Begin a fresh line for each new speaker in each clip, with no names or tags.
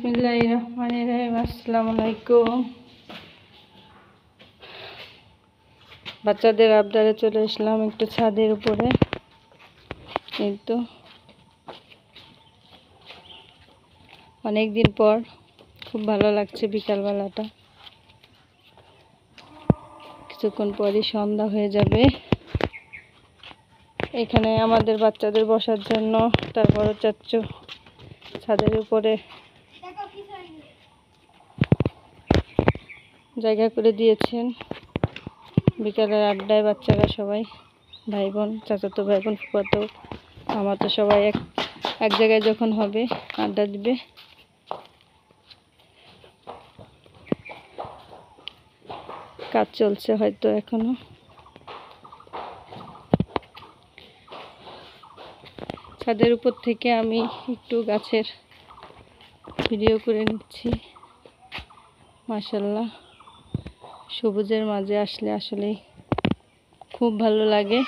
बिस्मिल्लाहिर्रहमानिर्रहीम। अस्सलामु आलाइकुम। বাচ্চাদের আবদারে চলে আসলাম একটু ছাদের উপরে। এই তো অনেক দিন পর খুব ভালো লাগছে বিকালবেলাটা। কিছুক্ষণ পরই সন্ধ্যা হয়ে যাবে। এখানে আমাদের বাচ্চাদের বসার জন্য তারপর চাচ্চু ছাদের উপরে জায়গা করে দিয়েছেন। বিকালের আড্ডায় বাচ্চারা সবাই ভাই বোন, চাচাতো ভাই বোন, ফুফাতো মামাতো সবাই এক জায়গায় যখন হবে আড্ডা দিবে। কাজ চলছে হয়তো এখনো। ছাদের উপর থেকে আমি একটু গাছের ভিডিও করে নিচ্ছি। মাশাআল্লাহ, সবুজের মাঝে আসলে আসলেই খুব ভালো লাগে।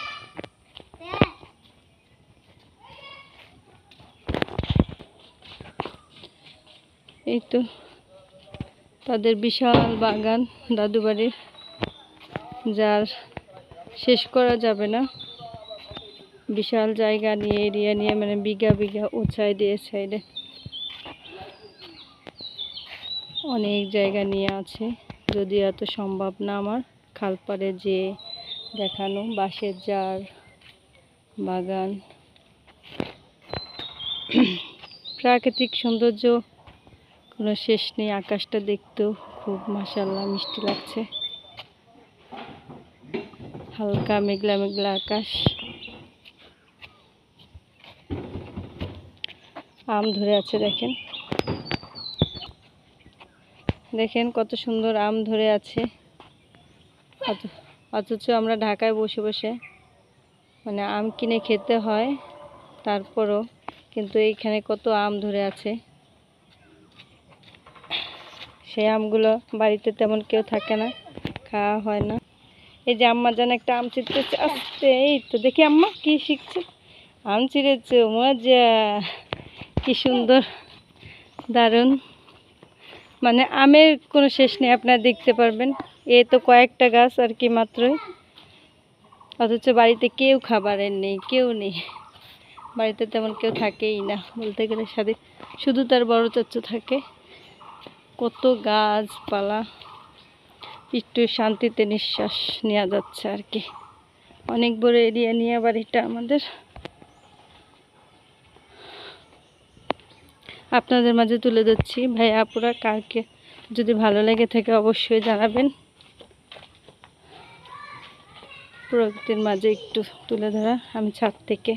এই তো তাদের বিশাল বাগান দাদু বাড়ির, যার শেষ করা যাবে না। বিশাল জায়গা নিয়ে, এরিয়া নিয়ে, মানে বিঘা বিঘা উঁচাই দিয়ে সাইডে অনেক জায়গা নিয়ে আছে। যদিও এত সম্ভব না আমার খালপাড়ে যে দেখানো। বাঁশের জার বাগান, প্রাকৃতিক সৌন্দর্য কোনো শেষ নেই। আকাশটা দেখতেও খুব মাশাআল্লাহ মিষ্টি লাগছে। হালকা মেঘলা মেঘলা আকাশ। আম ধরে আছে দেখেন, দেখেন কত সুন্দর আম ধরে আছে। অথচ আমরা ঢাকায় বসে বসে মানে আম কিনে খেতে হয়, তারপরও কিন্তু এইখানে কত আম ধরে আছে। সেই আমগুলো বাড়িতে তেমন কেউ থাকে না, খাওয়া হয় না। এই যে আম্মা যেন একটা আম ছিঁড়তেছে আস্তে। এই তো দেখি আম্মা কি শিখছে, আম ছিঁড়েছে, মজা, কি সুন্দর, দারুণ। মানে আমের কোনো শেষ নেই, আপনারা দেখতে পারবেন। এ তো কয়েকটা গাছ আর কি মাত্রই, অথচ বাড়িতে কেউ খাবারের নেই, কেউ নেই। বাড়িতে তেমন কেউ থাকেই না বলতে গেলে, সাথে শুধু তার বড় চাচু থাকে। কত গাছপালা, একটু শান্তিতে নিঃশ্বাস নেওয়া যাচ্ছে আর কি। অনেক বড় এরিয়া নিয়ে বাড়িটা আমাদের। আপনাদের মাঝে তুলে ধরছি। ভাই আপুরা কারকে যদি ভালো লেগে থাকে অবশ্যই জানাবেন। প্রকৃতির মাঝে একটু তুলে ধরা। আমি ছাদ থেকে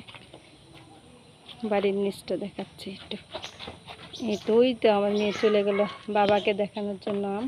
বাড়ির নিচটা দেখাচ্ছি একটু। এই তো ওই তো আমার মেয়ে চলে গেল বাবাকে দেখানোর জন্য আম।